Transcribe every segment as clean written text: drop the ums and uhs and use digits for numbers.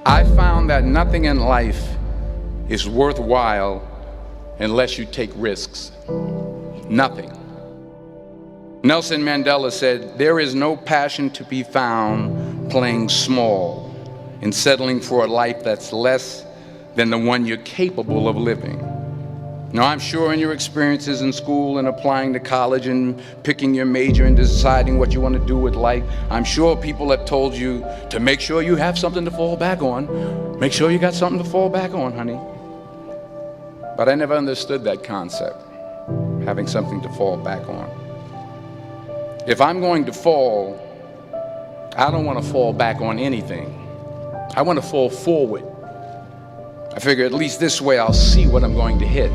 I found that nothing in life is worthwhile unless you take risks. Nothing. Nelson Mandela said, "There is no passion to be found playing small and settling for a life that's less than the one you're capable of living." Now, I'm sure in your experiences in school and applying to college and picking your major and deciding what you want to do with life, I'm sure people have told you to make sure you have something to fall back on. Make sure you got something to fall back on, honey. But I never understood that concept, having something to fall back on. If I'm going to fall, I don't want to fall back on anything. I want to fall forward. I figure at least this way I'll see what I'm going to hit.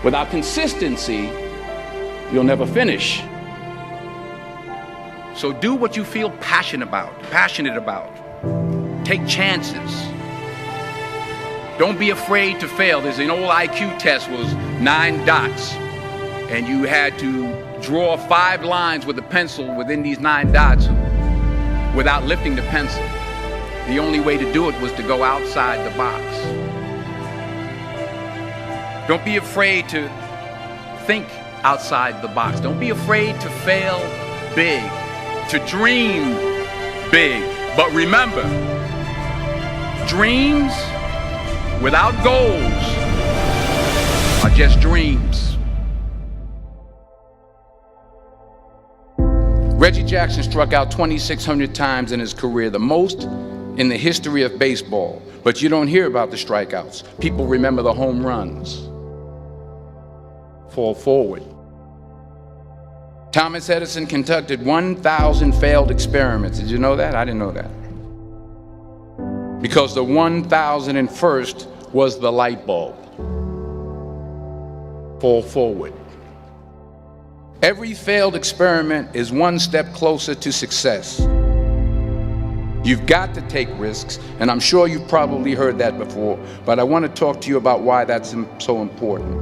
Without consistency, you'll never finish. So do what you feel passionate about. Take chances. Don't be afraid to fail. There's an old IQ test, was 9 dots, and you had to draw 5 lines with a pencil within these 9 dots without lifting the pencil. The only way to do it was to go outside the box. Don't be afraid to think outside the box. Don't be afraid to fail big, to dream big. But remember, dreams without goals are just dreams. Reggie Jackson struck out 2,600 times in his career, the most in the history of baseball. But you don't hear about the strikeouts. People remember the home runs. Fall forward. Thomas Edison conducted 1,000 failed experiments. Did you know that? I didn't know that. Because the 1,001st was the light bulb. Fall forward. Every failed experiment is one step closer to success. You've got to take risks, and I'm sure you've probably heard that before, but I want to talk to you about why that's so important.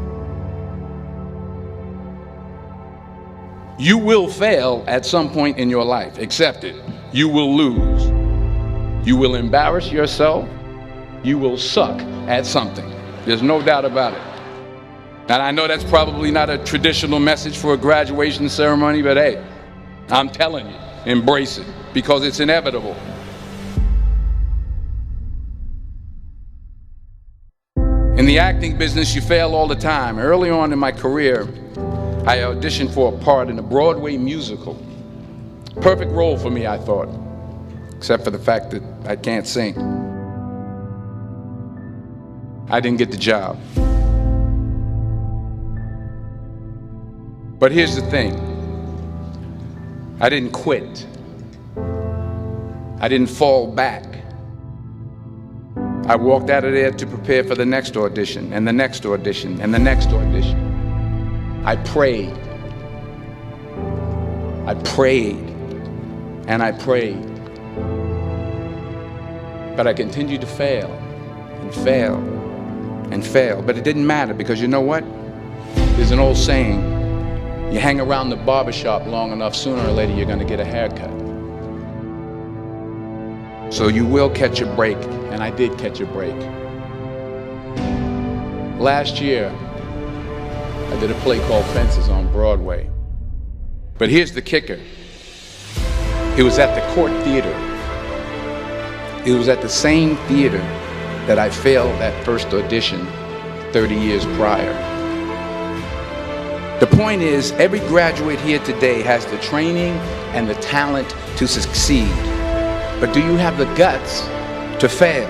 You will fail at some point in your life. Accept it. You will lose. You will embarrass yourself. You will suck at something. There's no doubt about it. And I know that's probably not a traditional message for a graduation ceremony, but hey, I'm telling you, embrace it, because it's inevitable. In the acting business, you fail all the time. Early on in my career, I auditioned for a part in a Broadway musical. Perfect role for me, I thought, except for the fact that I can't sing. I didn't get the job. But here's the thing. I didn't quit. I didn't fall back. I walked out of there to prepare for the next audition, and the next audition, and the next audition. I prayed. I prayed. And I prayed. But I continued to fail and fail and fail. But it didn't matter, because you know what? There's an old saying, you hang around the barbershop long enough, sooner or later you're going to get a haircut. So you will catch a break, and I did catch a break. Last year, I did a play called Fences on Broadway. But here's the kicker. It was at the Court Theater. It was at the same theater that I failed that first audition 30 years prior. The point is, every graduate here today has the training and the talent to succeed. But do you have the guts to fail?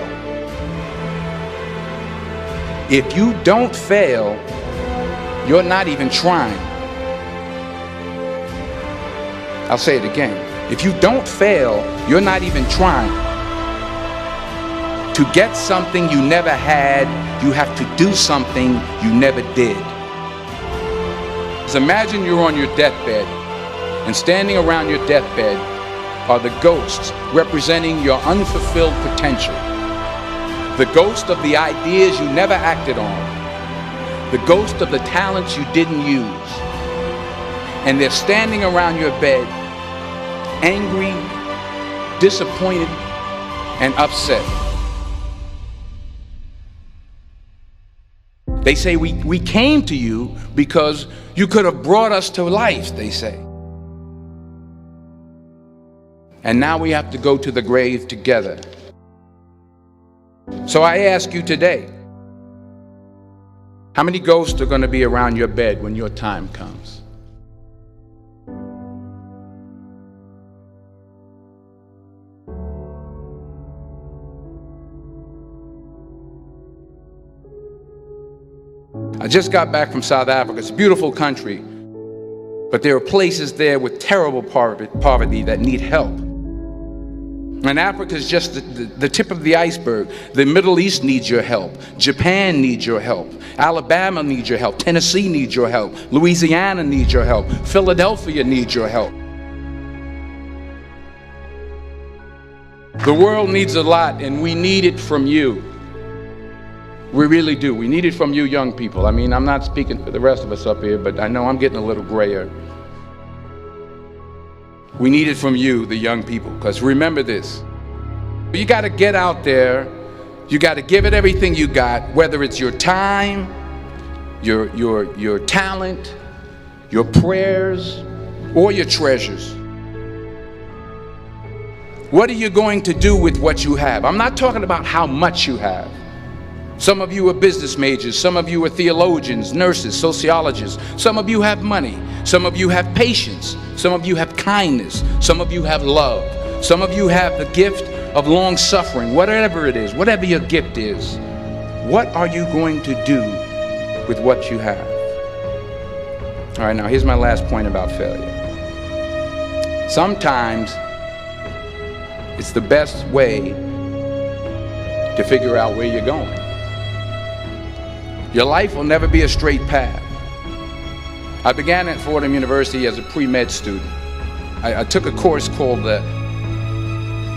If you don't fail, you're not even trying. I'll say it again. If you don't fail, you're not even trying. To get something you never had, you have to do something you never did. So imagine you're on your deathbed, and standing around your deathbed are the ghosts representing your unfulfilled potential. The ghost of the ideas you never acted on. The ghost of the talents you didn't use. And they're standing around your bed, angry, disappointed, and upset. They say we came to you because you could have brought us to life, they say. And now we have to go to the grave together. So I ask you today, how many ghosts are going to be around your bed when your time comes? I just got back from South Africa. It's a beautiful country, but there are places there with terrible poverty that need help. And Africa is just the tip of the iceberg. The Middle East needs your help. Japan needs your help. Alabama needs your help. Tennessee needs your help. Louisiana needs your help. Philadelphia needs your help. The world needs a lot, and we need it from you. We really do. We need it from you young people. I mean, I'm not speaking for the rest of us up here, but I know I'm getting a little grayer. We need it from you, the young people, because remember this. You got to get out there. You got to give it everything you got, whether it's your time, your talent, your prayers, or your treasures. What are you going to do with what you have? I'm not talking about how much you have. Some of you are business majors, some of you are theologians, nurses, sociologists. Some of you have money, some of you have patience, some of you have kindness, some of you have love, some of you have the gift of long suffering. Whatever it is, whatever your gift is, what are you going to do with what you have? All right, now here's my last point about failure. Sometimes it's the best way to figure out where you're going. Your life will never be a straight path. I began at Fordham University as a pre-med student. I took a course called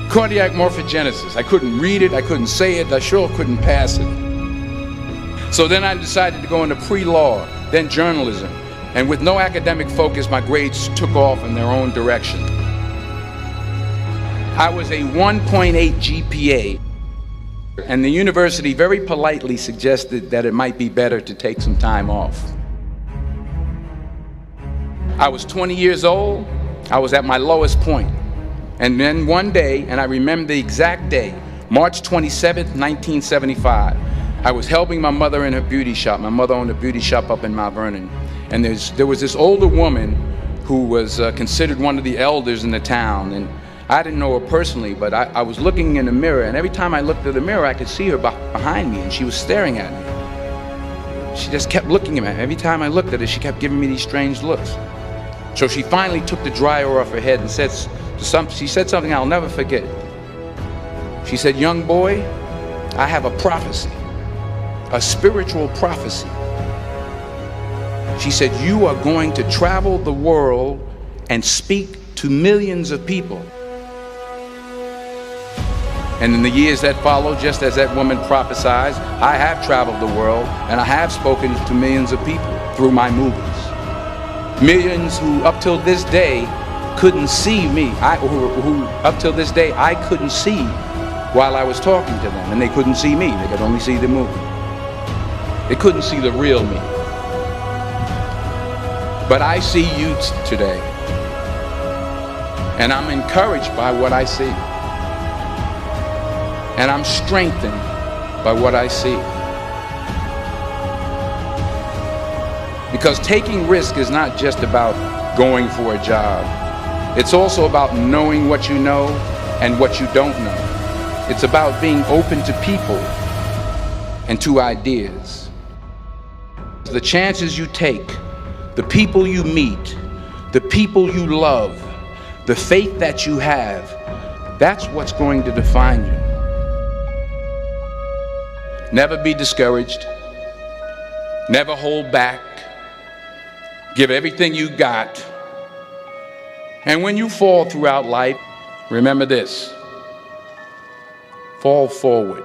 cardiac morphogenesis. I couldn't read it, I couldn't say it, I sure couldn't pass it. So then I decided to go into pre-law, then journalism. And with no academic focus, my grades took off in their own direction. I was a 1.8 GPA. And the university very politely suggested that it might be better to take some time off. I was 20 years old. I was at my lowest point. And then one day, and I remember the exact day, March 27th, 1975, I was helping my mother in her beauty shop. My mother owned a beauty shop up in Mount Vernon. And there was this older woman who was considered one of the elders in the town. And I didn't know her personally, but I was looking in the mirror, and every time I looked at the mirror, I could see her behind me, and she was staring at me. She just kept looking at me. Every time I looked at her, she kept giving me these strange looks. So she finally took the dryer off her head and she said something I'll never forget. She said, "Young boy, I have a prophecy, a spiritual prophecy." She said, "You are going to travel the world and speak to millions of people." And in the years that followed, just as that woman prophesied, I have traveled the world and I have spoken to millions of people through my movies. Millions who up till this day couldn't see me, who up till this day I couldn't see while I was talking to them, and they couldn't see me, they could only see the movie. They couldn't see the real me. But I see you today, and I'm encouraged by what I see. And I'm strengthened by what I see. Because taking risk is not just about going for a job. It's also about knowing what you know and what you don't know. It's about being open to people and to ideas. The chances you take, the people you meet, the people you love, the faith that you have, that's what's going to define you. Never be discouraged. Never hold back. Give everything you got. And when you fall throughout life, remember this: fall forward.